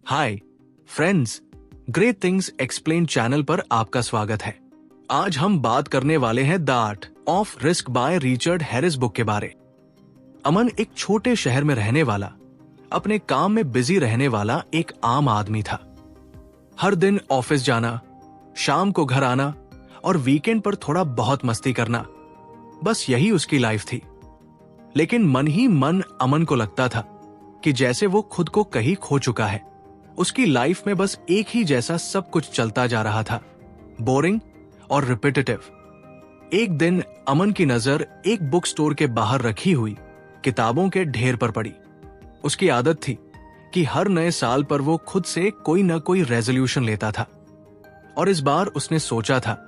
Hi friends, great things explain channel पर आपका स्वागत है। आज हम बात करने वाले हैं the art of risk by Richard Harris book के बारे। अमन एक छोटे शहर में रहने वाला, अपने काम में बिजी रहने वाला एक आम आदमी था। हर दिन ऑफिस जाना, शाम को घर आना और वीकेंड पर थोड़ा बहुत मस्ती करना, बस यही उसकी लाइफ थी। लेकिन मन ही मन अमन को लगता था कि जैसे वो खुद को कहीं खो चुका है। उसकी लाइफ में बस एक ही जैसा सब कुछ चलता जा रहा था, बोरिंग और रिपीटेटिव। एक दिन अमन की नजर एक बुक स्टोर के बाहर रखी हुई किताबों के ढेर पर पड़ी। उसकी आदत थी कि हर नए साल पर वो खुद से कोई न कोई रेजोल्यूशन लेता था, और इस बार उसने सोचा था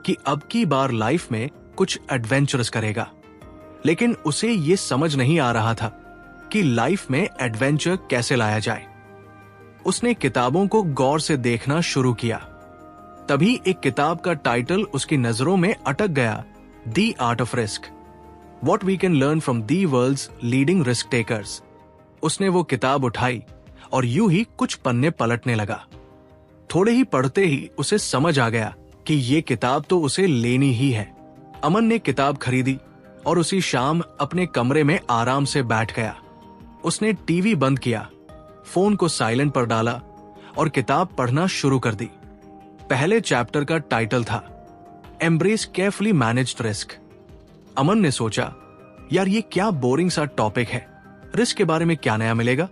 कि अब की बार लाइफ में कुछ एडवेंचरस करेगा। लेकिन उसे ये समझ नहीं आ रहा था कि लाइफ में एडवेंचर कैसे लाया जाए। उसने किताबों को गौर से देखना शुरू किया। तभी एक किताब का टाइटल उसकी नजरों में अटक गया, the art of risk, what we can learn from the world's leading risk takers. उसने वो किताब उठाई और यूं ही कुछ पन्ने पलटने लगा। थोड़े ही पढ़ते ही उसे समझ आ गया कि ये किताब तो उसे लेनी ही है। अमन ने किताब खरीदी और उसी शाम अपने कमरे में आराम से बैठ गया। उसने टीवी बंद किया, फोन को साइलेंट पर डाला और किताब पढ़ना शुरू कर दी। पहले चैप्टर का टाइटल था एम्ब्रेस केयरफुली मैनेज्ड रिस्क। अमन ने सोचा, यार ये क्या बोरिंग सा टॉपिक है, रिस्क के बारे में क्या नया मिलेगा।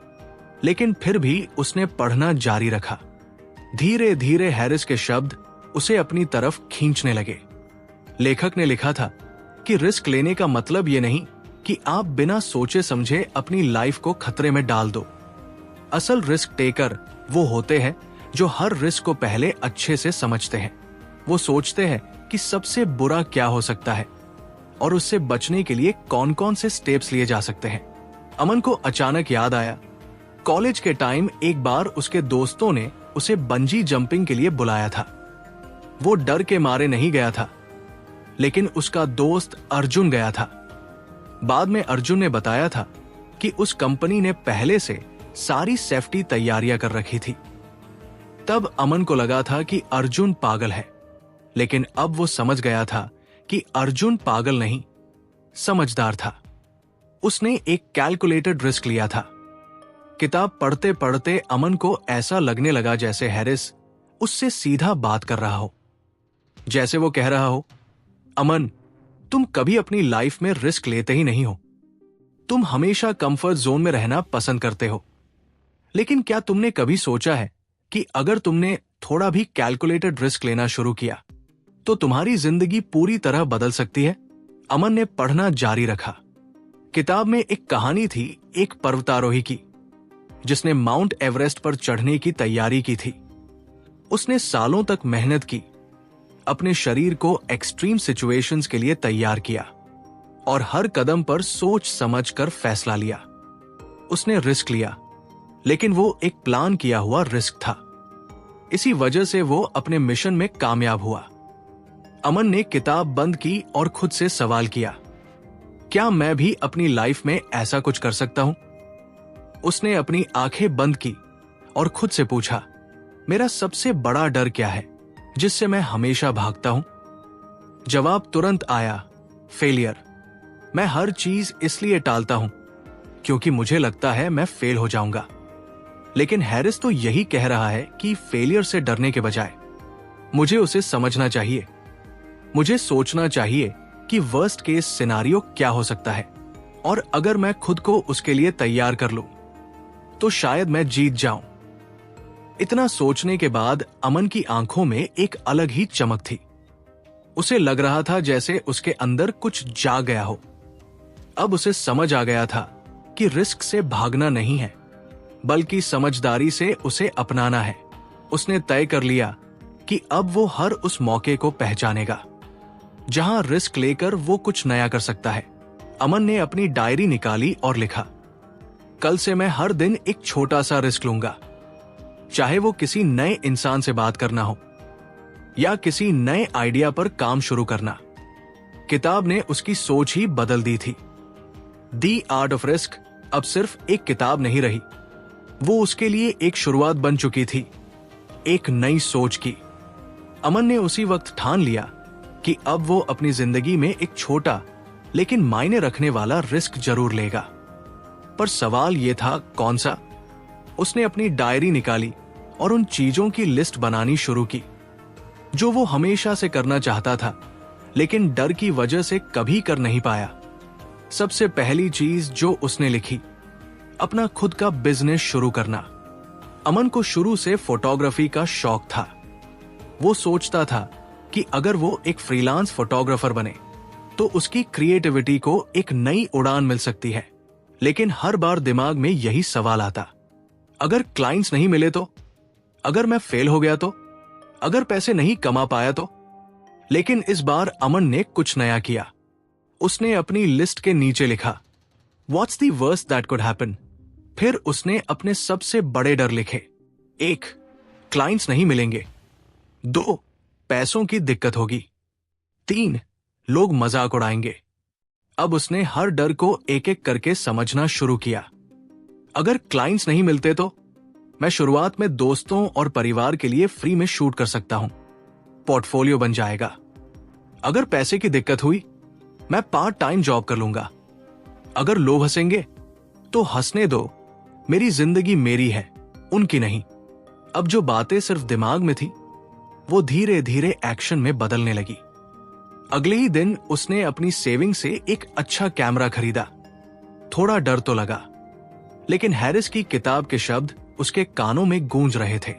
लेकिन फिर भी उसने पढ़ना जारी रखा। धीरे धीरे हैरिस के शब्द उसे अपनी तरफ खींचने लगे। लेखक ने लिखा था कि रिस्क लेने का मतलब ये नहीं कि आप बिना सोचे समझे अपनी लाइफ को खतरे में डाल दो। असल रिस्क टेकर वो होते हैं जो हर रिस्क को पहले अच्छे से समझते हैं। वो सोचते हैं कि सबसे बुरा क्या हो सकता है और उससे बचने के लिए कौन कौन से स्टेप्स लिए जा सकते हैं। अमन को अचानक याद आया, कॉलेज के टाइम एक बार उसके दोस्तों ने उसे बंजी जंपिंग के लिए बुलाया था। वो डर के मारे नहीं गया था, लेकिन उसका दोस्त अर्जुन गया था। बाद में अर्जुन ने बताया था कि उस कंपनी ने पहले से सारी सेफ्टी तैयारियां कर रखी थी। तब अमन को लगा था कि अर्जुन पागल है, लेकिन अब वो समझ गया था कि अर्जुन पागल नहीं, समझदार था। उसने एक कैलकुलेटेड रिस्क लिया था। किताब पढ़ते पढ़ते अमन को ऐसा लगने लगा जैसे हैरिस उससे सीधा बात कर रहा हो। जैसे वो कह रहा हो, अमन, तुम कभी अपनी लाइफ में रिस्क लेते ही नहीं हो। तुम हमेशा कंफर्ट जोन में रहना पसंद करते हो। लेकिन क्या तुमने कभी सोचा है कि अगर तुमने थोड़ा भी कैलकुलेटेड रिस्क लेना शुरू किया तो तुम्हारी जिंदगी पूरी तरह बदल सकती है। अमन ने पढ़ना जारी रखा। किताब में एक कहानी थी एक पर्वतारोही की, जिसने माउंट एवरेस्ट पर चढ़ने की तैयारी की थी। उसने सालों तक मेहनत की, अपने शरीर को एक्सट्रीम सिचुएशंस के लिए तैयार किया और हर कदम पर सोच समझ कर फैसला लिया। उसने रिस्क लिया, लेकिन वो एक प्लान किया हुआ रिस्क था। इसी वजह से वो अपने मिशन में कामयाब हुआ। अमन ने किताब बंद की और खुद से सवाल किया, क्या मैं भी अपनी लाइफ में ऐसा कुछ कर सकता हूं? उसने अपनी आंखें बंद की और खुद से पूछा, मेरा सबसे बड़ा डर क्या है जिससे मैं हमेशा भागता हूं? जवाब तुरंत आया, फेलियर। मैं हर चीज इसलिए टालता हूं क्योंकि मुझे लगता है मैं फेल हो जाऊंगा। लेकिन हैरिस तो यही कह रहा है कि फेलियर से डरने के बजाय मुझे उसे समझना चाहिए। मुझे सोचना चाहिए कि वर्स्ट केस सिनारियो क्या हो सकता है, और अगर मैं खुद को उसके लिए तैयार कर लूं तो शायद मैं जीत जाऊं। इतना सोचने के बाद अमन की आंखों में एक अलग ही चमक थी। उसे लग रहा था जैसे उसके अंदर कुछ जाग गया हो। अब उसे समझ आ गया था कि रिस्क से भागना नहीं है, बल्कि समझदारी से उसे अपनाना है। उसने तय कर लिया कि अब वो हर उस मौके को पहचानेगा जहां रिस्क लेकर वो कुछ नया कर सकता है। अमन ने अपनी डायरी निकाली और लिखा, कल से मैं हर दिन एक छोटा सा रिस्क लूंगा, चाहे वो किसी नए इंसान से बात करना हो या किसी नए आइडिया पर काम शुरू करना। किताब ने उसकी सोच ही बदल दी थी। द आर्ट ऑफ रिस्क अब सिर्फ एक किताब नहीं रही, वो उसके लिए एक शुरुआत बन चुकी थी, एक नई सोच की। अमन ने उसी वक्त ठान लिया कि अब वो अपनी जिंदगी में एक छोटा लेकिन मायने रखने वाला रिस्क जरूर लेगा। पर सवाल ये था, कौन सा? उसने अपनी डायरी निकाली और उन चीजों की लिस्ट बनानी शुरू की जो वो हमेशा से करना चाहता था, लेकिन डर की वजह से कभी कर नहीं पाया। सबसे पहली चीज जो उसने लिखी, अपना खुद का बिजनेस शुरू करना। अमन को शुरू से फोटोग्राफी का शौक था। वो सोचता था कि अगर वो एक फ्रीलांस फोटोग्राफर बने तो उसकी क्रिएटिविटी को एक नई उड़ान मिल सकती है। लेकिन हर बार दिमाग में यही सवाल आता, अगर क्लाइंट्स नहीं मिले तो? अगर मैं फेल हो गया तो? अगर पैसे नहीं कमा पाया तो? लेकिन इस बार अमन ने कुछ नया किया। उसने अपनी लिस्ट के नीचे लिखा, what's the worst that could happen. फिर उसने अपने सबसे बड़े डर लिखे। 1, क्लाइंट्स नहीं मिलेंगे। 2, पैसों की दिक्कत होगी। 3, लोग मजाक उड़ाएंगे। अब उसने हर डर को एक एक करके समझना शुरू किया। अगर क्लाइंट्स नहीं मिलते तो मैं शुरुआत में दोस्तों और परिवार के लिए फ्री में शूट कर सकता हूं, पोर्टफोलियो बन जाएगा। अगर पैसे की दिक्कत हुई, मैं पार्ट टाइम जॉब कर लूंगा। अगर लोग हंसेंगे तो हंसने दो, मेरी जिंदगी मेरी है, उनकी नहीं। अब जो बातें सिर्फ दिमाग में थी, वो धीरे धीरे एक्शन में बदलने लगी। अगले ही दिन उसने अपनी सेविंग से एक अच्छा कैमरा खरीदा। थोड़ा डर तो लगा, लेकिन हैरिस की किताब के शब्द उसके कानों में गूंज रहे थे।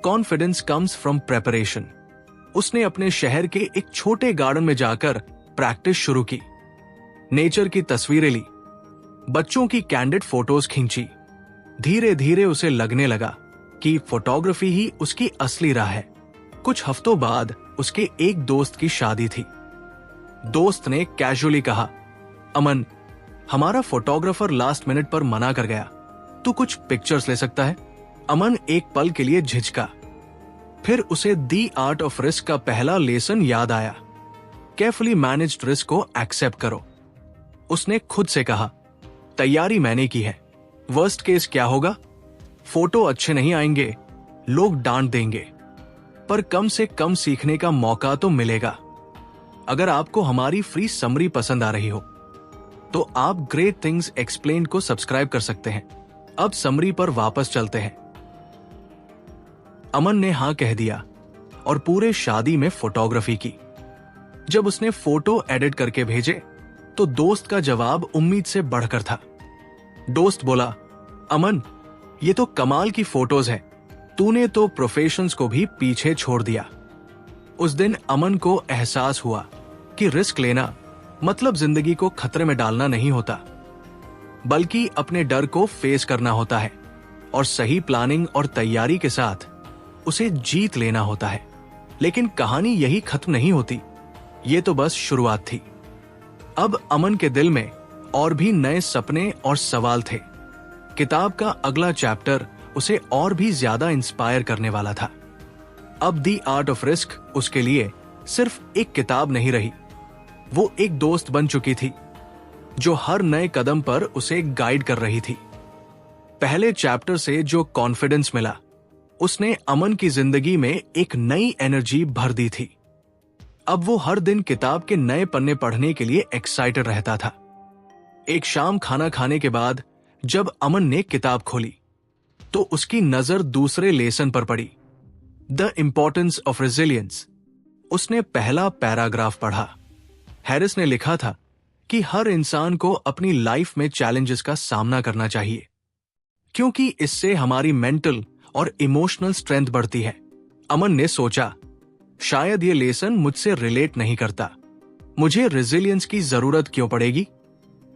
Confidence comes from preparation. उसने अपने शहर के एक छोटे गार्डन में जाकर प्रैक्टिस शुरू की। नेचर की तस्वीरें ली, बच्चों की कैंडिड फोटोज खींची। धीरे धीरे उसे लगने लगा कि फोटोग्राफी ही उसकी असली राह है। कुछ हफ्तों बाद उसके एक दोस्त की शादी थी। दोस्त ने कैजुअली कहा, अमन, हमारा फोटोग्राफर लास्ट मिनट पर मना कर गया, तू कुछ पिक्चर्स ले सकता है? अमन एक पल के लिए झिझका, फिर उसे दी आर्ट ऑफ रिस्क का पहला लेसन याद आया। केयरफुली मैनेज्ड रिस्क को एक्सेप्ट करो। उसने खुद से कहा, तैयारी मैंने की है, वर्स्ट केस क्या होगा? फोटो अच्छे नहीं आएंगे, लोग डांट देंगे, पर कम से कम सीखने का मौका तो मिलेगा। अगर आपको हमारी फ्री समरी पसंद आ रही हो तो आप ग्रेट थिंग्स एक्सप्लेन को सब्सक्राइब कर सकते हैं। अब समरी पर वापस चलते हैं। अमन ने हां कह दिया और पूरे शादी में फोटोग्राफी की। जब उसने फोटो एडिट करके भेजे तो दोस्त का जवाब उम्मीद से बढ़कर था। दोस्त बोला, अमन, ये तो कमाल की फोटोज हैं, तूने तो प्रोफेशंस को भी पीछे छोड़ दिया। उस दिन अमन को एहसास हुआ कि रिस्क लेना मतलब जिंदगी को खतरे में डालना नहीं होता, बल्कि अपने डर को फेस करना होता है और सही प्लानिंग और तैयारी के साथ उसे जीत लेना होता है। लेकिन कहानी यही खत्म नहीं होती, ये तो बस शुरुआत थी। अब अमन के दिल में और भी नए सपने और सवाल थे। किताब का अगला चैप्टर उसे और भी ज्यादा इंस्पायर करने वाला था। अब दी आर्ट ऑफ रिस्क उसके लिए सिर्फ एक किताब नहीं रही, वो एक दोस्त बन चुकी थी जो हर नए कदम पर उसे गाइड कर रही थी। पहले चैप्टर से जो कॉन्फिडेंस मिला, उसने अमन की जिंदगी में एक नई एनर्जी भर दी थी। अब वो हर दिन किताब के नए पन्ने पढ़ने के लिए एक्साइटेड रहता था। एक शाम खाना खाने के बाद जब अमन ने किताब खोली तो उसकी नजर दूसरे लेसन पर पड़ी, द इंपॉर्टेंस ऑफ रेजिलियंस। उसने पहला पैराग्राफ पढ़ा। हैरिस ने लिखा था कि हर इंसान को अपनी लाइफ में चैलेंजेस का सामना करना चाहिए, क्योंकि इससे हमारी मेंटल और इमोशनल स्ट्रेंथ बढ़ती है। अमन ने सोचा, शायद ये लेसन मुझसे रिलेट नहीं करता, मुझे रेजिलियंस की जरूरत क्यों पड़ेगी?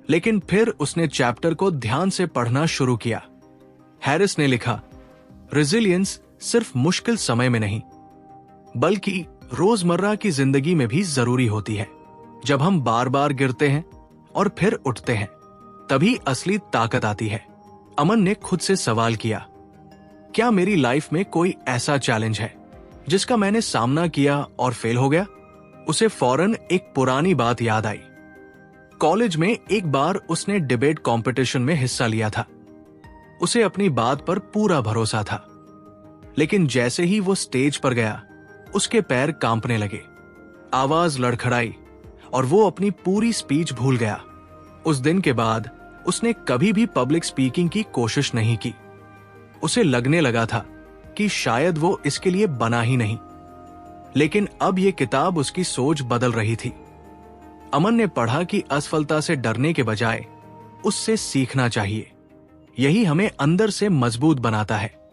लेकिन फिर उसने चैप्टर को ध्यान से पढ़ना शुरू किया। हैरिस ने लिखा, रेजिलियंस सिर्फ मुश्किल समय में नहीं, बल्कि रोजमर्रा की जिंदगी में भी जरूरी होती है। जब हम बार बार गिरते हैं और फिर उठते हैं, तभी असली ताकत आती है। अमन ने खुद से सवाल किया, क्या मेरी लाइफ में कोई ऐसा चैलेंज है जिसका मैंने सामना किया और फेल हो गया? उसे फौरन एक पुरानी बात याद आई। कॉलेज में एक बार उसने डिबेट कंपटीशन में हिस्सा लिया था। उसे अपनी बात पर पूरा भरोसा था, लेकिन जैसे ही वो स्टेज पर गया, उसके पैर कांपने लगे, आवाज लड़खड़ाई और वो अपनी पूरी स्पीच भूल गया। उस दिन के बाद उसने कभी भी पब्लिक स्पीकिंग की कोशिश नहीं की। उसे लगने लगा था कि शायद वो इसके लिए बना ही नहीं। लेकिन अब ये किताब उसकी सोच बदल रही थी। अमन ने पढ़ा कि असफलता से डरने के बजाय उससे सीखना चाहिए। यही हमें अंदर से मजबूत बनाता है।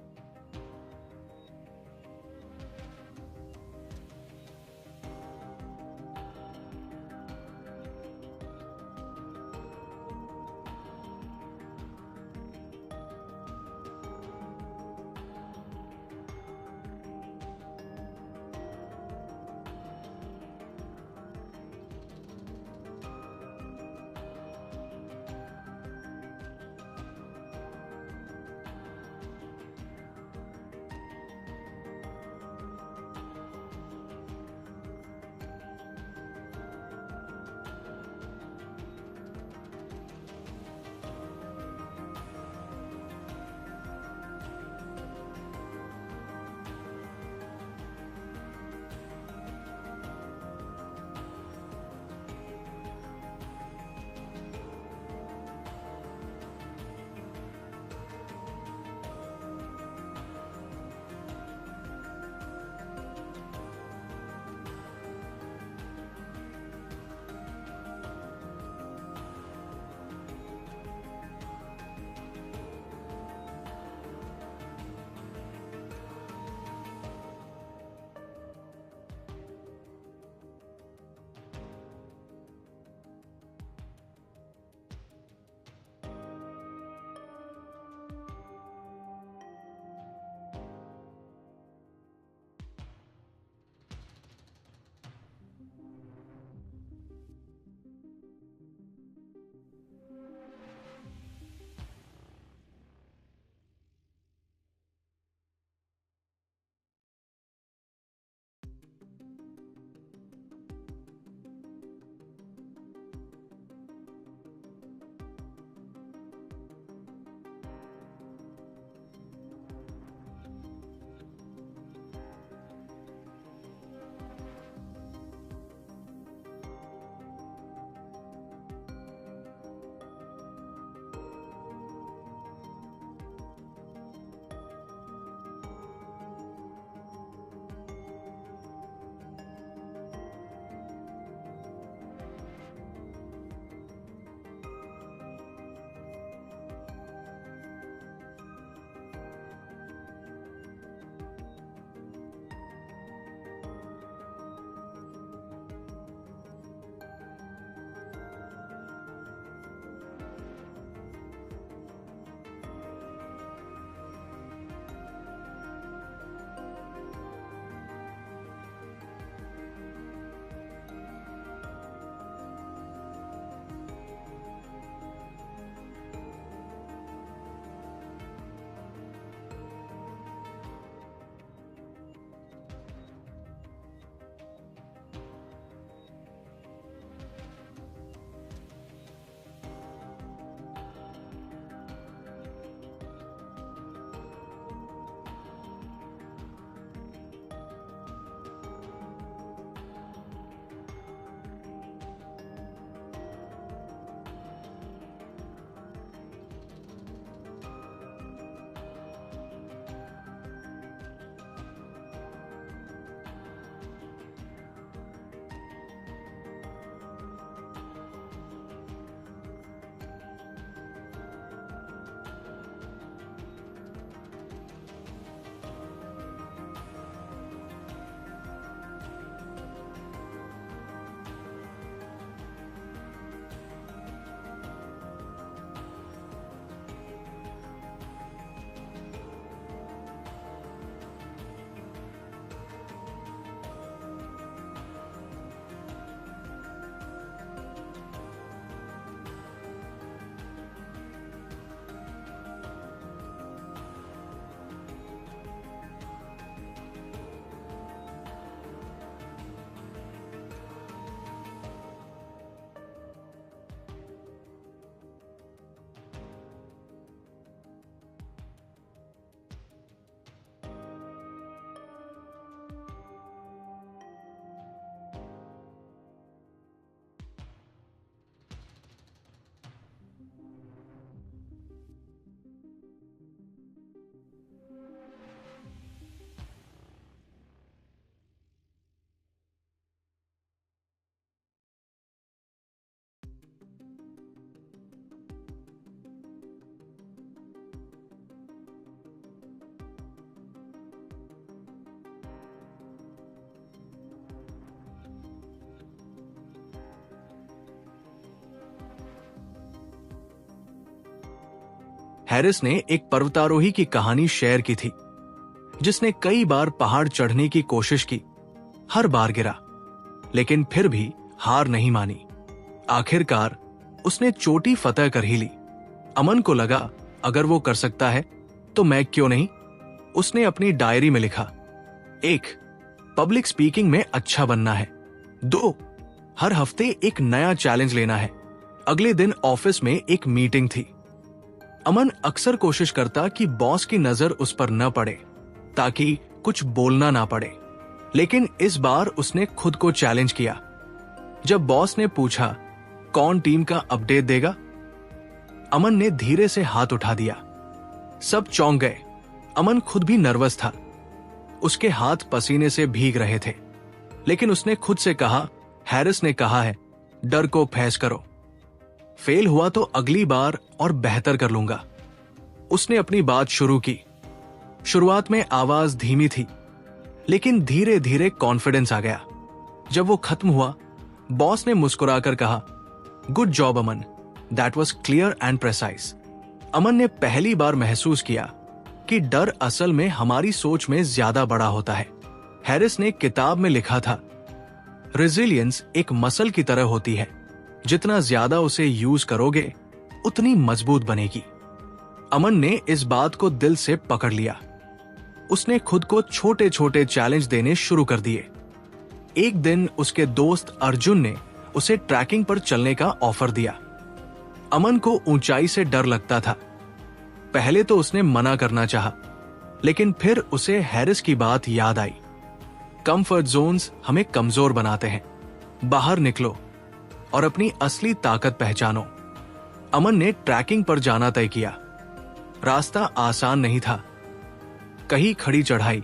हैरिस ने एक पर्वतारोही की कहानी शेयर की थी, जिसने कई बार पहाड़ चढ़ने की कोशिश की, हर बार गिरा, लेकिन फिर भी हार नहीं मानी। आखिरकार उसने चोटी फतह कर ही ली। अमन को लगा, अगर वो कर सकता है तो मैं क्यों नहीं। उसने अपनी डायरी में लिखा, 1. पब्लिक स्पीकिंग में अच्छा बनना है। 2. हर हफ्ते एक नया चैलेंज लेना है। अगले दिन ऑफिस में एक मीटिंग थी। अमन अक्सर कोशिश करता कि बॉस की नजर उस पर न पड़े, ताकि कुछ बोलना ना पड़े, लेकिन इस बार उसने खुद को चैलेंज किया। जब बॉस ने पूछा, कौन टीम का अपडेट देगा, अमन ने धीरे से हाथ उठा दिया। सब चौंक गए। अमन खुद भी नर्वस था। उसके हाथ पसीने से भीग रहे थे, लेकिन उसने खुद से कहा, हैरिस ने कहा है, डर को फैस करो। फेल हुआ तो अगली बार और बेहतर कर लूंगा। उसने अपनी बात शुरू की। शुरुआत में आवाज धीमी थी, लेकिन धीरे धीरे कॉन्फिडेंस आ गया। जब वो खत्म हुआ, बॉस ने मुस्कुराकर कहा, good job Aman, that was clear and precise. Aman ने पहली बार महसूस किया कि डर असल में हमारी सोच में ज्यादा बड़ा होता है। हैरिस ने किताब में लिखा था, रेजिलियंस एक मसल की तरह होती है, जितना ज्यादा उसे यूज करोगे उतनी मजबूत बनेगी। अमन ने इस बात को दिल से पकड़ लिया। उसने खुद को छोटे छोटे चैलेंज देने शुरू कर दिए। एक दिन उसके दोस्त अर्जुन ने उसे ट्रैकिंग पर चलने का ऑफर दिया। अमन को ऊंचाई से डर लगता था। पहले तो उसने मना करना चाहा, लेकिन फिर उसे हैरिस की बात याद आई, कंफर्ट जोन्स हमें कमजोर बनाते हैं, बाहर निकलो और अपनी असली ताकत पहचानो। अमन ने ट्रैकिंग पर जाना तय किया। रास्ता आसान नहीं था, कहीं खड़ी चढ़ाई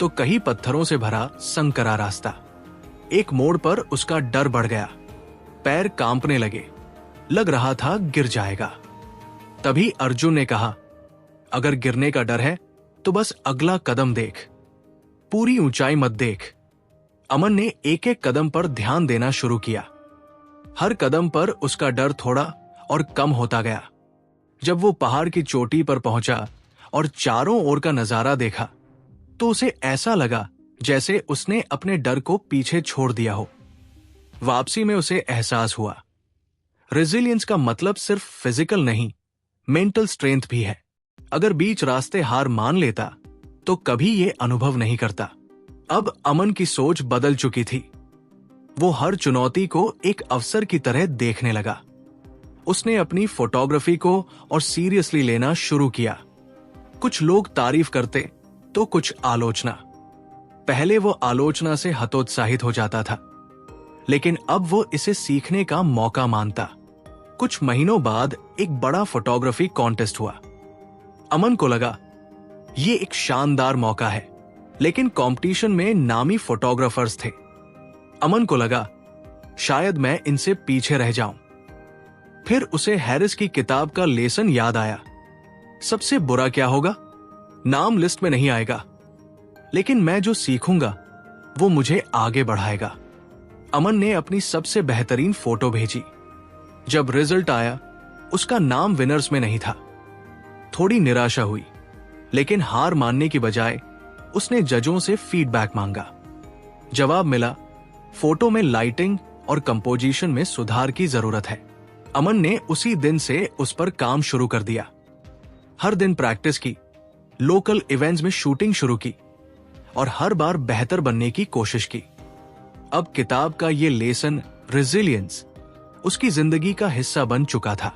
तो कहीं पत्थरों से भरा संकरा रास्ता। एक मोड़ पर उसका डर बढ़ गया, पैर कांपने लगे, लग रहा था गिर जाएगा। तभी अर्जुन ने कहा, अगर गिरने का डर है तो बस अगला कदम देख, पूरी ऊंचाई मत देख। अमन ने एक एक कदम पर ध्यान देना शुरू किया। हर कदम पर उसका डर थोड़ा और कम होता गया। जब वो पहाड़ की चोटी पर पहुंचा और चारों ओर का नजारा देखा, तो उसे ऐसा लगा जैसे उसने अपने डर को पीछे छोड़ दिया हो। वापसी में उसे एहसास हुआ, रेजिलियंस का मतलब सिर्फ फिजिकल नहीं, मेंटल स्ट्रेंथ भी है। अगर बीच रास्ते हार मान लेता तो कभी ये अनुभव नहीं करता। अब अमन की सोच बदल चुकी थी। वो हर चुनौती को एक अवसर की तरह देखने लगा। उसने अपनी फोटोग्राफी को और सीरियसली लेना शुरू किया। कुछ लोग तारीफ करते तो कुछ आलोचना। पहले वो आलोचना से हतोत्साहित हो जाता था, लेकिन अब वो इसे सीखने का मौका मानता। कुछ महीनों बाद एक बड़ा फोटोग्राफी कॉन्टेस्ट हुआ। अमन को लगा ये एक शानदार मौका है, लेकिन कंपटीशन में नामी फोटोग्राफर्स थे। अमन को लगा शायद मैं इनसे पीछे रह जाऊं। फिर उसे हैरिस की किताब का लेसन याद आया, सबसे बुरा क्या होगा, नाम लिस्ट में नहीं आएगा, लेकिन मैं जो सीखूंगा वो मुझे आगे बढ़ाएगा। अमन ने अपनी सबसे बेहतरीन फोटो भेजी। जब रिजल्ट आया, उसका नाम विनर्स में नहीं था। थोड़ी निराशा हुई, लेकिन हार मानने की बजाय उसने जजों से फीडबैक मांगा। जवाब मिला, फोटो में लाइटिंग और कंपोजिशन में सुधार की जरूरत है। अमन ने उसी दिन से उस पर काम शुरू कर दिया। हर दिन प्रैक्टिस की, लोकल इवेंट्स में शूटिंग शुरू की और हर बार बेहतर बनने की कोशिश की। अब किताब का ये लेसन, रेजिलियंस, उसकी जिंदगी का हिस्सा बन चुका था।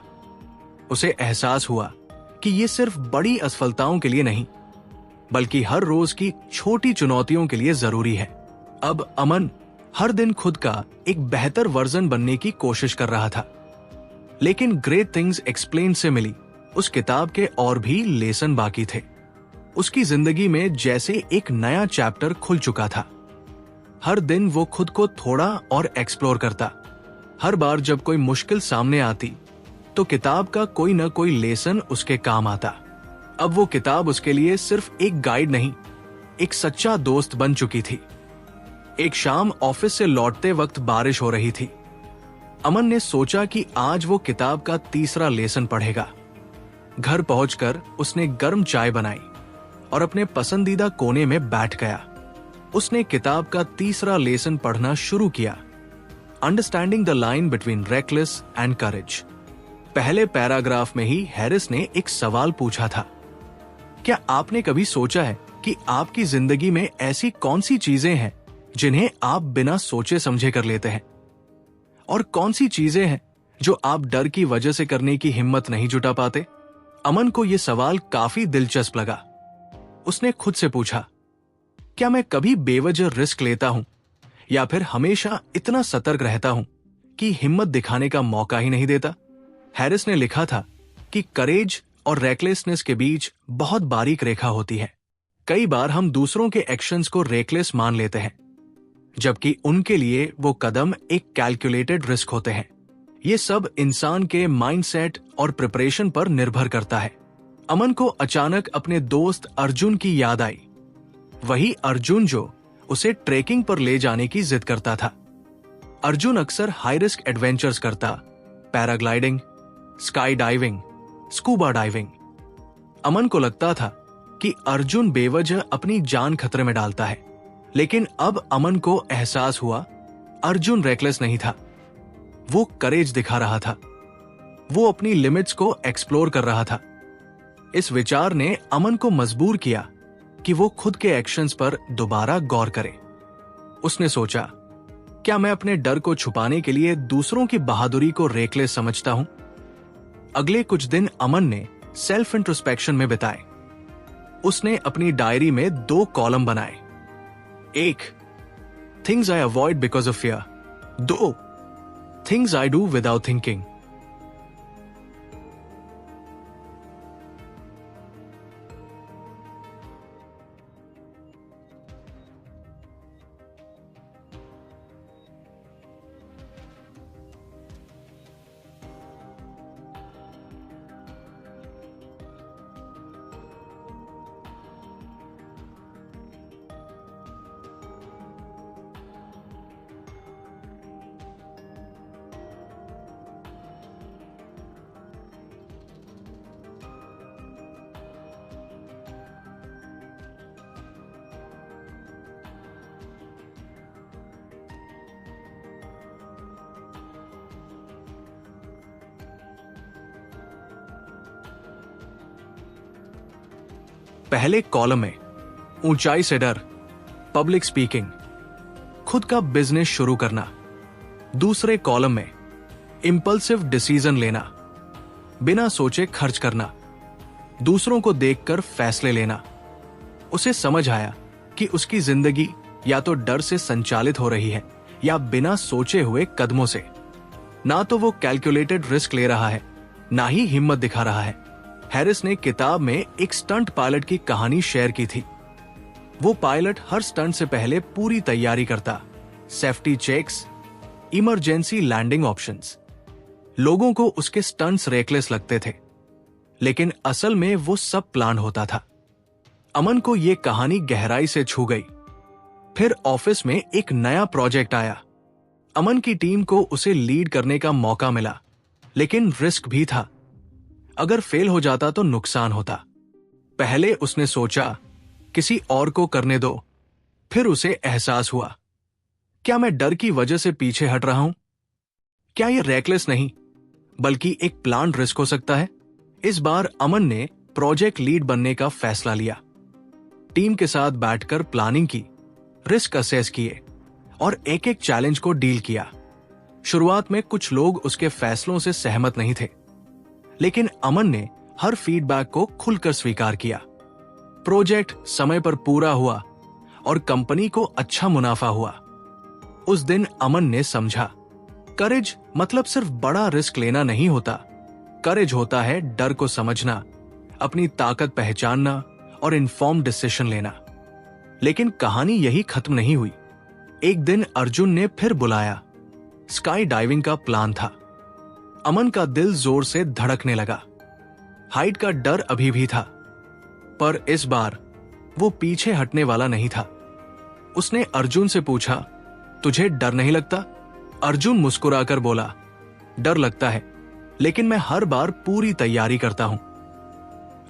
उसे एहसास हुआ कि ये सिर्फ बड़ी असफलताओं के लिए नहीं, बल्कि हर रोज की छोटी चुनौतियों के लिए जरूरी है। अब अमन हर दिन खुद का एक बेहतर वर्जन बनने की कोशिश कर रहा था। लेकिन ग्रेट थिंग्स एक्सप्लेन से मिली उस किताब के और भी लेसन बाकी थे। उसकी जिंदगी में जैसे एक नया चैप्टर खुल चुका था। हर दिन वो खुद को थोड़ा और एक्सप्लोर करता। हर बार जब कोई मुश्किल सामने आती तो किताब का कोई न कोई लेसन उसके काम आता। अब वो किताब उसके लिए सिर्फ एक गाइड नहीं, एक सच्चा दोस्त बन चुकी थी। एक शाम ऑफिस से लौटते वक्त बारिश हो रही थी। अमन ने सोचा कि आज वो किताब का तीसरा लेसन पढ़ेगा। घर पहुंचकर उसने गर्म चाय बनाई और अपने पसंदीदा कोने में बैठ गया। उसने किताब का तीसरा लेसन पढ़ना शुरू किया, understanding the line between reckless and courage. पहले पैराग्राफ में ही हैरिस ने एक सवाल पूछा था, क्या आपने कभी सोचा है कि आपकी जिंदगी में ऐसी कौन सी चीजें हैं जिन्हें आप बिना सोचे समझे कर लेते हैं, और कौन सी चीजें हैं जो आप डर की वजह से करने की हिम्मत नहीं जुटा पाते? अमन को यह सवाल काफी दिलचस्प लगा। उसने खुद से पूछा, क्या मैं कभी बेवजह रिस्क लेता हूं या फिर हमेशा इतना सतर्क रहता हूं कि हिम्मत दिखाने का मौका ही नहीं देता? हैरिस ने लिखा था कि करेज और रेकलेसनेस के बीच बहुत बारीक रेखा होती है। कई बार हम दूसरों के एक्शंस को रेकलेस मान लेते हैं, जबकि उनके लिए वो कदम एक कैलकुलेटेड रिस्क होते हैं। ये सब इंसान के माइंडसेट और प्रिपरेशन पर निर्भर करता है। अमन को अचानक अपने दोस्त अर्जुन की याद आई, वही अर्जुन जो उसे ट्रेकिंग पर ले जाने की जिद करता था। अर्जुन अक्सर हाई रिस्क एडवेंचर्स करता, paragliding, sky diving, scuba diving. Aman को लगता था कि अर्जुन बेवजह अपनी जान खतरे में डालता है, लेकिन अब अमन को एहसास हुआ अर्जुन रेकलेस नहीं था, वो करेज दिखा रहा था। वो अपनी लिमिट्स को एक्सप्लोर कर रहा था। इस विचार ने अमन को मजबूर किया कि वो खुद के एक्शंस पर दोबारा गौर करे। उसने सोचा, क्या मैं अपने डर को छुपाने के लिए दूसरों की बहादुरी को रेकलेस समझता हूं? अगले कुछ दिन अमन ने सेल्फ इंट्रोस्पेक्शन में बिताए। उसने अपनी डायरी में 2 कॉलम बनाए। 1, things I avoid because of fear. 2, things I do without thinking. पहले कॉलम में ऊंचाई से डर, पब्लिक स्पीकिंग, खुद का बिजनेस शुरू करना। दूसरे कॉलम में इंपल्सिव डिसीजन लेना, बिना सोचे खर्च करना, दूसरों को देखकर फैसले लेना। उसे समझ आया कि उसकी जिंदगी या तो डर से संचालित हो रही है या बिना सोचे हुए कदमों से। ना तो वो कैलकुलेटेड रिस्क ले रहा है, ना ही हिम्मत दिखा रहा है। हैरिस ने किताब में एक स्टंट पायलट की कहानी शेयर की थी। वो पायलट हर स्टंट से पहले पूरी तैयारी करता, safety checks, emergency landing options. लोगों को उसके स्टंट्स रेकलेस लगते थे, लेकिन असल में वो सब प्लान होता था। अमन को ये कहानी गहराई से छू गई। फिर ऑफिस में एक नया प्रोजेक्ट आया। अमन की टीम को उसे लीड करने का मौका मिला, लेकिन रिस्क भी था। अगर फेल हो जाता तो नुकसान होता। पहले उसने सोचा किसी और को करने दो, फिर उसे एहसास हुआ, क्या मैं डर की वजह से पीछे हट रहा हूं? क्या यह रेकलेस नहीं बल्कि एक प्लान्ड रिस्क हो सकता है? इस बार अमन ने प्रोजेक्ट लीड बनने का फैसला लिया। टीम के साथ बैठकर प्लानिंग की, रिस्क असेस किए और एक एक चैलेंज को डील किया। शुरुआत में कुछ लोग उसके फैसलों से सहमत नहीं थे, लेकिन अमन ने हर फीडबैक को खुलकर स्वीकार किया। प्रोजेक्ट समय पर पूरा हुआ और कंपनी को अच्छा मुनाफा हुआ। उस दिन अमन ने समझा, करेज मतलब सिर्फ बड़ा रिस्क लेना नहीं होता। करेज होता है डर को समझना, अपनी ताकत पहचानना और इन्फॉर्म्ड डिसीजन लेना। लेकिन कहानी यही खत्म नहीं हुई। एक दिन अर्जुन ने फिर बुलाया। स्काई डाइविंग का प्लान था। अमन का दिल जोर से धड़कने लगा। हाइट का डर अभी भी था, पर इस बार वो पीछे हटने वाला नहीं था। उसने अर्जुन से पूछा, तुझे डर नहीं लगता? अर्जुन मुस्कुराकर बोला, डर लगता है, लेकिन मैं हर बार पूरी तैयारी करता हूं।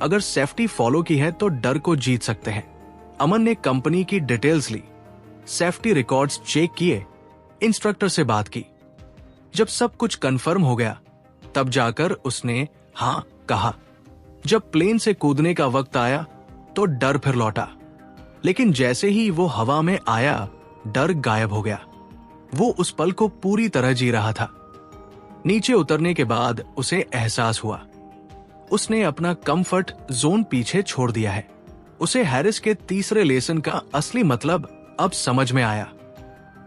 अगर सेफ्टी फॉलो की है तो डर को जीत सकते हैं। अमन ने कंपनी की डिटेल्स ली, सेफ्टी रिकॉर्ड्स चेक किए, इंस्ट्रक्टर से बात की। जब सब कुछ कंफर्म हो गया तब जाकर उसने हाँ कहा। जब प्लेन से कूदने का वक्त आया तो डर फिर लौटा, लेकिन जैसे ही वो हवा में आया डर गायब हो गया। वो उस पल को पूरी तरह जी रहा था। नीचे उतरने के बाद उसे एहसास हुआ उसने अपना कंफर्ट जोन पीछे छोड़ दिया है। उसे हैरिस के तीसरे लेसन का असली मतलब अब समझ में आया।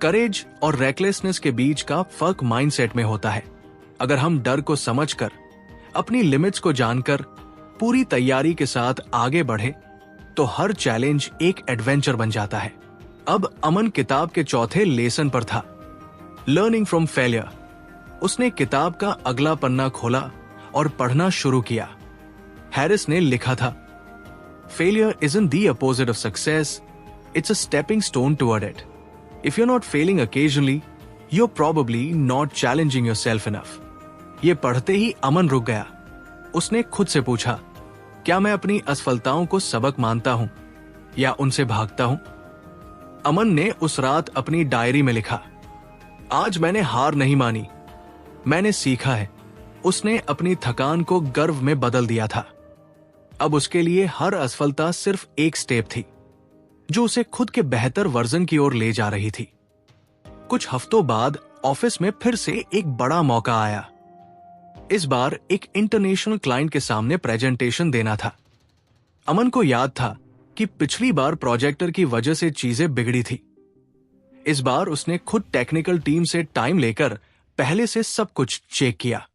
करेज और रेकलेसनेस के बीच का फर्क माइंडसेट में होता है। अगर हम डर को समझकर, अपनी लिमिट्स को जानकर, पूरी तैयारी के साथ आगे बढ़े तो हर चैलेंज एक एडवेंचर बन जाता है। अब अमन किताब के चौथे लेसन पर था, लर्निंग फ्रॉम फेलियर। उसने किताब का अगला पन्ना खोला और पढ़ना शुरू किया। हैरिस ने लिखा था, failure isn't the opposite of success, it's a stepping stone toward it. If you're not failing occasionally, you're probably not challenging yourself enough. ये पढ़ते ही अमन रुक गया। उसने खुद से पूछा, क्या मैं अपनी असफलताओं को सबक मानता हूं या उनसे भागता हूं? अमन ने उस रात अपनी डायरी में लिखा, आज मैंने हार नहीं मानी, मैंने सीखा है। उसने अपनी थकान को गर्व में बदल दिया था। अब उसके लिए हर असफलता सिर्फ एक स्टेप थी जो उसे खुद के बेहतर वर्जन की ओर ले जा रही थी। कुछ हफ्तों बाद ऑफिस में फिर से एक बड़ा मौका आया। इस बार एक इंटरनेशनल क्लाइंट के सामने प्रेजेंटेशन देना था। अमन को याद था कि पिछली बार प्रोजेक्टर की वजह से चीजें बिगड़ी थी। इस बार उसने खुद टेक्निकल टीम से टाइम लेकर पहले से सब कुछ चेक किया,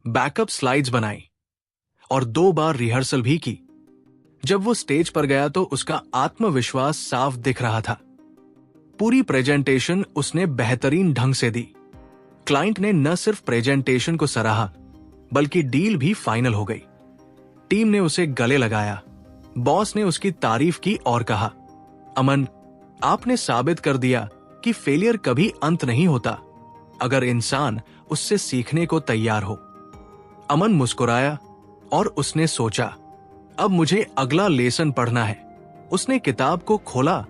बैकअप स्लाइड्स बनाई और 2 बार रिहर्सल भी की। जब वो स्टेज पर गया तो उसका आत्मविश्वास साफ दिख रहा था। पूरी प्रेजेंटेशन उसने बेहतरीन ढंग से दी। क्लाइंट ने न सिर्फ प्रेजेंटेशन को सराहा बल्कि डील भी फाइनल हो गई। टीम ने उसे गले लगाया, बॉस ने उसकी तारीफ की और कहा, अमन, आपने साबित कर दिया कि फेलियर कभी अंत नहीं होता अगर इंसान उससे सीखने को तैयार हो। अमन मुस्कुराया और उसने सोचा, अब मुझे अगला लेसन पढ़ना है। उसने किताब को खोला।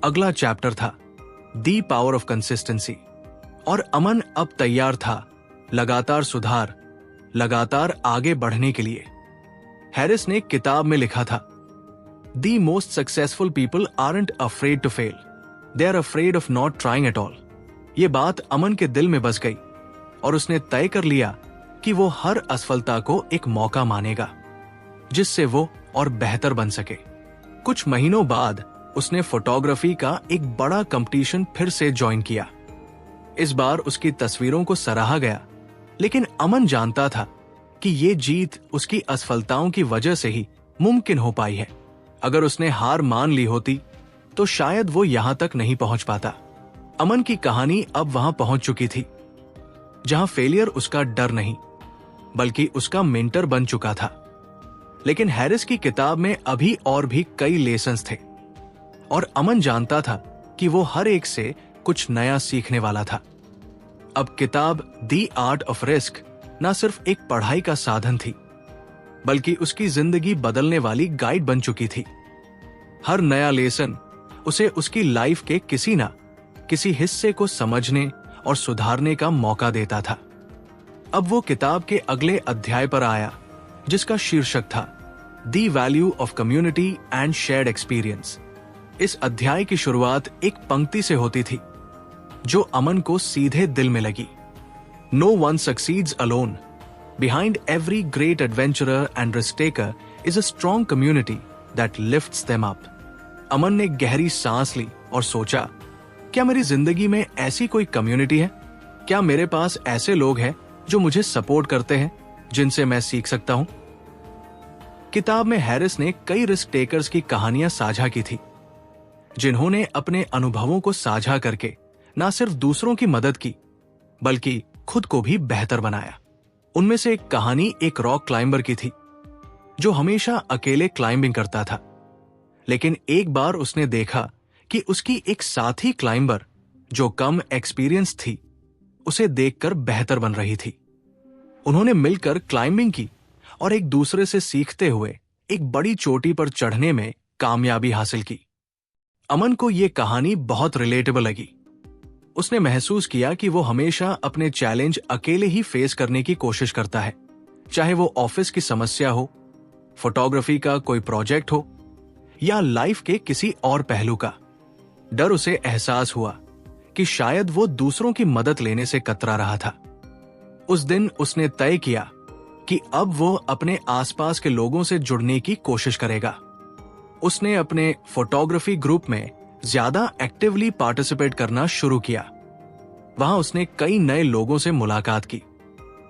अगला चैप्टर था दी पावर ऑफ कंसिस्टेंसी और अमन अब तैयार था लगातार सुधार, लगातार आगे बढ़ने के लिए। हैरिस ने किताब में लिखा था, the most successful people aren't afraid to fail, they are afraid of not trying at all. ये बात अमन के दिल में बस गई और उसने तय कर लिया कि वो हर असफलता को एक मौका मानेगा जिससे वो और बेहतर बन सके। कुछ महीनों बाद उसने फोटोग्राफी का एक बड़ा कंपटीशन फिर से ज्वाइन किया। इस बार उसकी तस्वीरों को सराहा गया, लेकिन अमन जानता था कि ये जीत उसकी असफलताओं की वजह से ही मुमकिन हो पाई है। अगर उसने हार मान ली होती तो शायद वो यहां तक नहीं पहुंच पाता। अमन की कहानी अब वहां पहुंच चुकी थी जहां फेलियर उसका डर नहीं बल्कि उसका मेंटर बन चुका था। लेकिन हैरिस की किताब में अभी और भी कई लेसन्स थे और अमन जानता था कि वो हर एक से कुछ नया सीखने वाला था। अब किताब दी आर्ट ऑफ रिस्क न सिर्फ एक पढ़ाई का साधन थी बल्कि उसकी जिंदगी बदलने वाली गाइड बन चुकी थी। हर नया लेसन उसे उसकी लाइफ के किसी हिस्से को समझने और सुधारने का मौका देता था। अब वो किताब के अगले अध्याय पर आया जिसका शीर्षक था the value of community and shared experience. इस अध्याय की शुरुआत एक पंक्ति से होती थी जो अमन को सीधे दिल में लगी, no one succeeds alone, behind every great adventurer and risk taker is a strong community that lifts them up. Aman ने गहरी सांस ली और सोचा, क्या मेरी जिंदगी में ऐसी कोई कम्युनिटी है? क्या मेरे पास ऐसे लोग हैं जो मुझे सपोर्ट करते हैं, जिनसे मैं सीख सकता हूं? किताब में हैरिस ने कई रिस्क टेकर्स की कहानियां साझा की थी जिन्होंने अपने अनुभवों को साझा करके न सिर्फ दूसरों की मदद की बल्कि खुद को भी बेहतर बनाया। उनमें से एक कहानी एक रॉक क्लाइंबर की थी जो हमेशा अकेले क्लाइंबिंग करता था, लेकिन एक बार उसने देखा कि उसकी एक साथी क्लाइंबर जो कम एक्सपीरियंस थी उसे देखकर बेहतर बन रही थी। उन्होंने मिलकर क्लाइंबिंग की और एक दूसरे से सीखते हुए एक बड़ी चोटी पर चढ़ने में कामयाबी हासिल की। अमन को यह कहानी बहुत रिलेटेबल लगी। उसने महसूस किया कि वो हमेशा अपने चैलेंज अकेले ही फेस करने की कोशिश करता है, चाहे वो ऑफिस की समस्या हो, फोटोग्राफी का कोई प्रोजेक्ट हो या लाइफ के किसी और पहलू का। डर उसे एहसास हुआ कि शायद वो दूसरों की मदद लेने से कतरा रहा था। उस दिन उसने तय किया कि अब वो अपने आसपास के लोगों से जुड़ने की कोशिश करेगा। उसने अपने फोटोग्राफी ग्रुप में ज्यादा एक्टिवली पार्टिसिपेट करना शुरू किया। वहां उसने कई नए लोगों से मुलाकात की,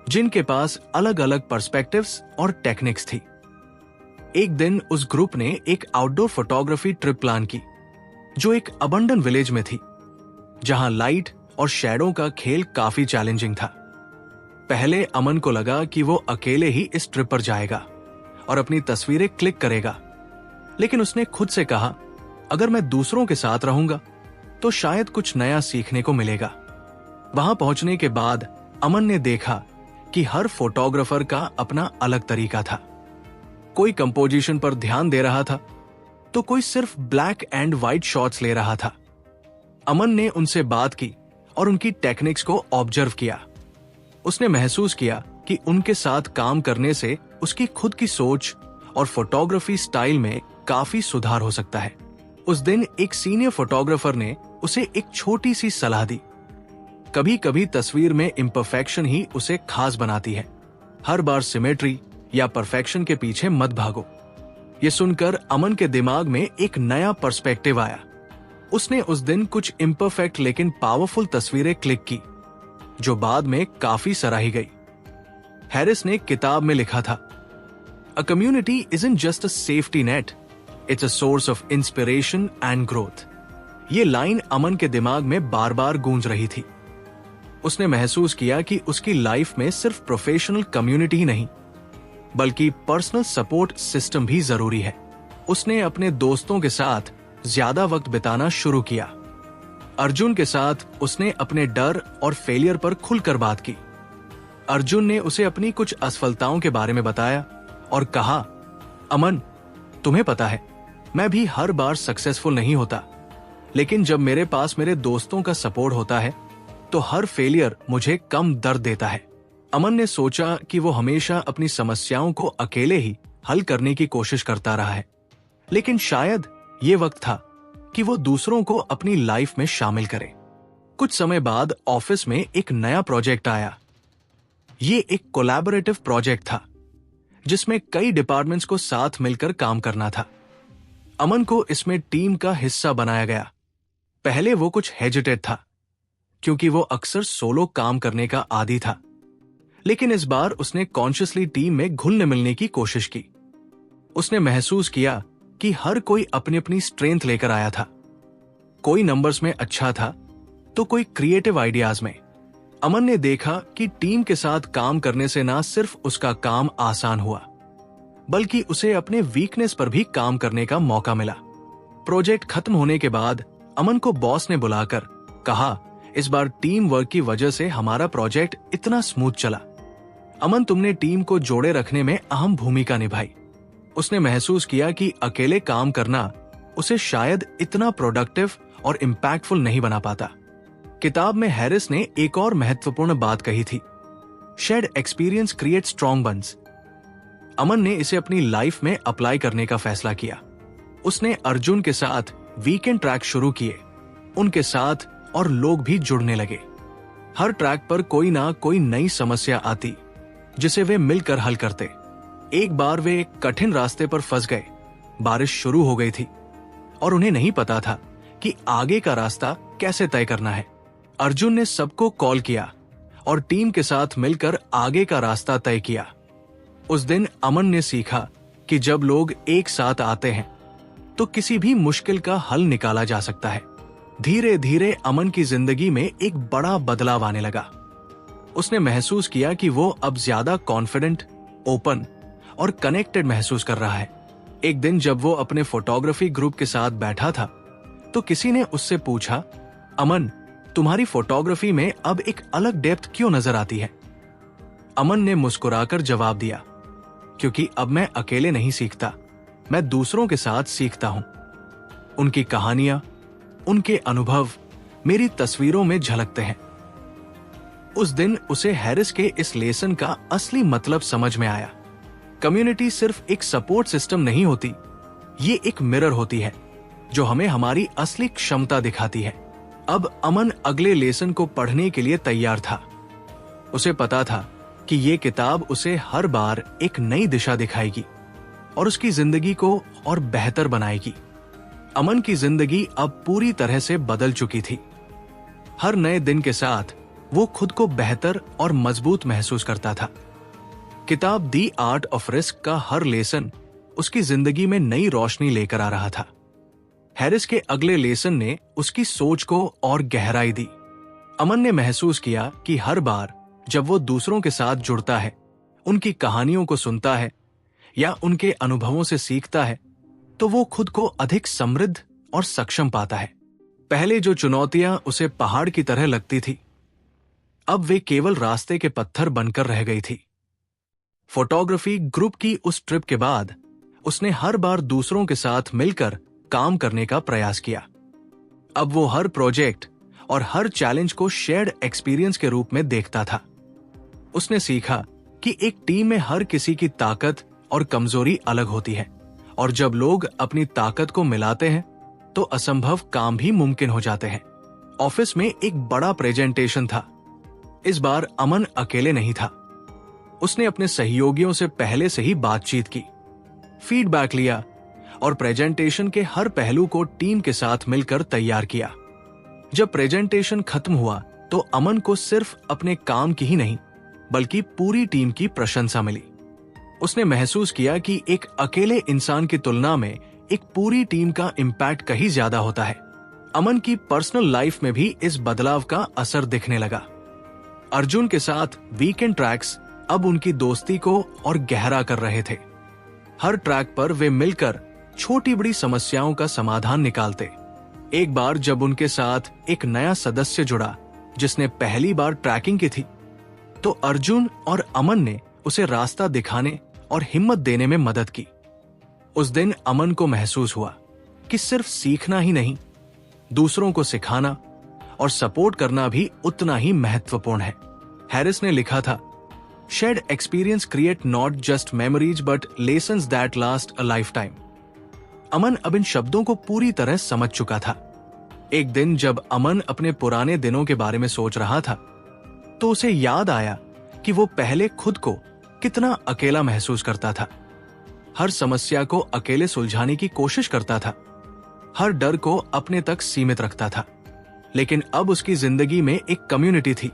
जिनके पास अलग अलग पर्सपेक्टिव्स और टेक्निक्स थी। एक दिन उस ग्रुप ने एक आउटडोर फोटोग्राफी ट्रिप प्लान की, जो एक अबंडन विलेज में थी, जहां लाइट और शैडो का खेल काफी चैलेंजिंग था। पहले अमन को लगा कि वो अकेले ही इस ट्रिप पर जाएगा और अपनी तस्वीरें क्लिक करेगा, लेकिन उसने खुद से कहा, अगर मैं दूसरों के साथ रहूंगा तो शायद कुछ नया सीखने को मिलेगा। वहां पहुंचने के बाद अमन ने देखा कि हर फोटोग्राफर का अपना अलग तरीका था। कोई कंपोजिशन पर ध्यान दे रहा था, तो कोई सिर्फ ब्लैक एंड व्हाइट शॉट्स ले रहा था। अमन ने उनसे बात की और उनकी टेक्निक्स को ऑब्जर्व किया। उसने महसूस किया कि उनके साथ काम करने से उसकी खुद की सोच और फोटोग्राफी स्टाइल में काफी सुधार हो सकता है। उस दिन एक सीनियर फोटोग्राफर ने उसे एक छोटी सी सलाह दी। कभी कभी तस्वीर में इम्परफेक्शन ही उसे खास बनाती है। हर बार सिमेट्री या परफेक्शन के पीछे मत भागो। ये सुनकर अमन के दिमाग में एक नया पर्सपेक्टिव आया। उसने उस दिन कुछ इम्परफेक्ट लेकिन पावरफुल तस्वीरें क्लिक की, जो बाद में काफी सराही गई। हैरिस ने किताब में लिखा था, A community isn't just a safety net, it's a source of inspiration and growth. ये लाइन अमन के दिमाग में बार बार गूंज रही थी। उसने महसूस किया कि उसकी लाइफ में सिर्फ प्रोफेशनल कम्युनिटी ही नहीं, बल्कि पर्सनल सपोर्ट सिस्टम भी जरूरी है। उसने अपने दोस्तों के साथ ज्यादा वक्त बिताना शुरू किया। अर्जुन के साथ उसने अपने डर और फेलियर पर खुलकर बात की। अर्जुन ने उसे अपनी कुछ असफलताओं के बारे में बताया और कहा, अमन, तुम्हें पता है, मैं भी हर बार सक्सेसफुल नहीं होता, लेकिन जब मेरे पास मेरे दोस्तों का सपोर्ट होता है तो हर फेलियर मुझे कम दर्द देता है। अमन ने सोचा कि वो हमेशा अपनी समस्याओं को अकेले ही हल करने की कोशिश करता रहा है, लेकिन शायद ये वक्त था कि वो दूसरों को अपनी लाइफ में शामिल करे। कुछ समय बाद ऑफिस में एक नया प्रोजेक्ट आया। ये एक कोलैबोरेटिव प्रोजेक्ट था, जिसमें कई डिपार्टमेंट्स को साथ मिलकर काम करना था। अमन को इसमें टीम का हिस्सा बनाया गया। पहले वो कुछ हेजिटेट था, क्योंकि वो अक्सर सोलो काम करने का आदी था, लेकिन इस बार उसने कॉन्शियसली टीम में घुलने मिलने की कोशिश की। उसने महसूस किया कि हर कोई अपनी अपनी स्ट्रेंथ लेकर आया था। कोई नंबर्स में अच्छा था, तो कोई क्रिएटिव आइडियाज में। अमन ने देखा कि टीम के साथ काम करने से ना सिर्फ उसका काम आसान हुआ, बल्कि उसे अपने वीकनेस पर भी काम करने का मौका मिला। प्रोजेक्ट खत्म होने के बाद अमन को बॉस ने बुलाकर कहा, इस बार टीम वर्क की वजह से हमारा प्रोजेक्ट इतना स्मूथ चला। अमन, तुमने टीम को जोड़े रखने में अहम भूमिका निभाई। उसने महसूस किया कि अकेले काम करना उसे शायद इतना प्रोडक्टिव और इम्पैक्टफुल नहीं बना पाता। किताब में हैरिस ने एक और महत्वपूर्ण बात कही थी, shared experience create strong bonds. Aman ने इसे अपनी लाइफ में अप्लाई करने का फैसला किया। उसने अर्जुन के साथ वीकेंड ट्रैक शुरू किए। उनके साथ और लोग भी जुड़ने लगे। हर ट्रैक पर कोई ना कोई नई समस्या आती, जिसे वे मिलकर हल करते। एक बार वे एक कठिन रास्ते पर फंस गए। बारिश शुरू हो गई थी और उन्हें नहीं पता था कि आगे का रास्ता कैसे तय करना है। अर्जुन ने सबको कॉल किया और टीम के साथ मिलकर आगे का रास्ता तय किया। उस दिन अमन ने सीखा कि जब लोग एक साथ आते हैं तो किसी भी मुश्किल का हल निकाला जा सकता है। धीरे धीरे अमन की जिंदगी में एक बड़ा बदलाव आने लगा। उसने महसूस किया कि वो अब ज्यादा कॉन्फिडेंट, ओपन और कनेक्टेड महसूस कर रहा है। एक दिन जब वो अपने फोटोग्राफी ग्रुप के साथ बैठा था, तो किसी ने उससे पूछा, अमन, तुम्हारी फोटोग्राफी में अब एक अलग डेप्थ क्यों नजर आती है? अमन ने मुस्कुराकर जवाब दिया, क्योंकि अब मैं अकेले नहीं सीखता, मैं दूसरों के साथ सीखता हूं। उनकी कहानियां, उनके अनुभव मेरी तस्वीरों में झलकते हैं। उस दिन उसे हैरिस के इस लेसन का असली मतलब समझ में आया। कम्युनिटी सिर्फ एक सपोर्ट सिस्टम नहीं होती, ये एक मिरर होती है जो हमें हमारी असली क्षमता दिखाती है। अब अमन अगले लेसन को पढ़ने के लिए तैयार था। उसे पता था कि ये किताब उसे हर बार एक नई दिशा दिखाएगी और उसकी जिंदगी को और बेहतर बनाएगी। अमन की जिंदगी अब पूरी तरह से बदल चुकी थी। हर नए दिन के साथ वो खुद को बेहतर और मजबूत महसूस करता था। किताब दी आर्ट ऑफ रिस्क का हर लेसन उसकी जिंदगी में नई रोशनी लेकर आ रहा था। हैरिस के अगले लेसन ने उसकी सोच को और गहराई दी। अमन ने महसूस किया कि हर बार जब वो दूसरों के साथ जुड़ता है, उनकी कहानियों को सुनता है या उनके अनुभवों से सीखता है, तो वो खुद को अधिक समृद्ध और सक्षम पाता है। पहले जो चुनौतियां उसे पहाड़ की तरह लगती थी, अब वे केवल रास्ते के पत्थर बनकर रह गई थी। फोटोग्राफी ग्रुप की उस ट्रिप के बाद उसने हर बार दूसरों के साथ मिलकर काम करने का प्रयास किया। अब वो हर प्रोजेक्ट और हर चैलेंज को शेयर्ड एक्सपीरियंस के रूप में देखता था। उसने सीखा कि एक टीम में हर किसी की ताकत और कमजोरी अलग होती है, और जब लोग अपनी ताकत को मिलाते हैं तो असंभव काम भी मुमकिन हो जाते हैं। ऑफिस में एक बड़ा प्रेजेंटेशन था। इस बार अमन अकेले नहीं था। उसने अपने सहयोगियों से पहले से ही बातचीत की, फीडबैक लिया और प्रेजेंटेशन के हर पहलू को टीम के साथ मिलकर तैयार किया। जब प्रेजेंटेशन खत्म हुआ तो अमन को सिर्फ अपने काम की ही नहीं बल्कि पूरी टीम की प्रशंसा मिली। उसने महसूस किया कि एक अकेले इंसान की तुलना में एक पूरी टीम का इम्पैक्ट कहीं ज्यादा होता है। अमन की पर्सनल लाइफ में भी इस बदलाव का असर दिखने लगा। अर्जुन के साथ वीकेंड ट्रैक्स अब उनकी दोस्ती को और गहरा कर रहे थे। हर ट्रैक पर वे मिलकर छोटी बड़ी समस्याओं का समाधान निकालते। एक बार जब उनके साथ एक नया सदस्य जुड़ा जिसने पहली बार ट्रैकिंग की थी, तो अर्जुन और अमन ने उसे रास्ता दिखाने और हिम्मत देने में मदद की। उस दिन अमन को महसूस हुआ कि सिर्फ सीखना ही नहीं, दूसरों को सिखाना और सपोर्ट करना भी उतना ही महत्वपूर्ण है। हैरिस ने लिखा था, shared experience create not just memories but lessons that last a lifetime. Aman अब इन शब्दों को पूरी तरह समझ चुका था। एक दिन जब अमन अपने पुराने दिनों के बारे में सोच रहा था, तो उसे याद आया कि वो पहले खुद को कितना अकेला महसूस करता था। हर समस्या को अकेले सुलझाने की कोशिश करता था, हर डर को अपने तक सीमित रखता था। लेकिन अब उसकी जिंदगी में एक कम्युनिटी थी,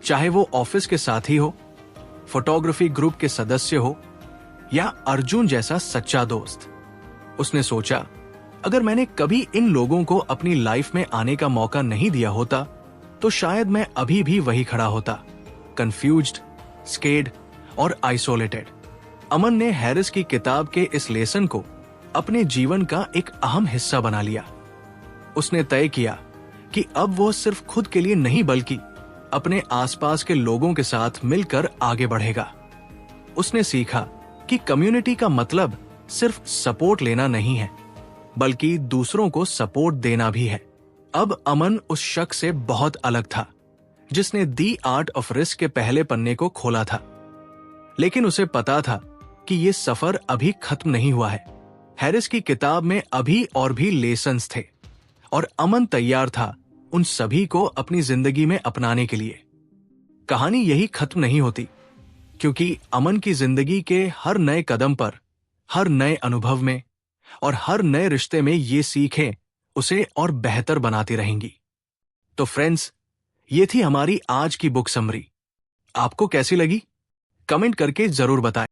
चाहे वो ऑफिस के साथी हो, फोटोग्राफी ग्रुप के सदस्य हो या अर्जुन जैसा सच्चा दोस्त। उसने सोचा, अगर मैंने कभी इन लोगों को अपनी लाइफ में आने का मौका नहीं दिया होता तो शायद मैं अभी भी वही खड़ा होता, कंफ्यूज्ड, स्केर्ड और आइसोलेटेड। अमन ने हैरिस की किताब के इस लेसन को अपने जीवन का एक अहम हिस्सा बना लिया। उसने तय किया कि अब वो सिर्फ खुद के लिए नहीं बल्कि अपने आसपास के लोगों के साथ मिलकर आगे बढ़ेगा। उसने सीखा कि कम्युनिटी का मतलब सिर्फ सपोर्ट लेना नहीं है, बल्कि दूसरों को सपोर्ट देना भी है। अब अमन उस शख्स से बहुत अलग था जिसने दी आर्ट ऑफ रिस्क के पहले पन्ने को खोला था। लेकिन उसे पता था कि ये सफर अभी खत्म नहीं हुआ है। हैरिस की किताब में अभी और भी लेसन्स थे और अमन तैयार था उन सभी को अपनी जिंदगी में अपनाने के लिए। कहानी यही खत्म नहीं होती, क्योंकि अमन की जिंदगी के हर नए कदम पर, हर नए अनुभव में और हर नए रिश्ते में ये सीखें उसे और बेहतर बनाती रहेंगी। तो फ्रेंड्स, ये थी हमारी आज की बुक समरी। आपको कैसी लगी? कमेंट करके जरूर बताएं।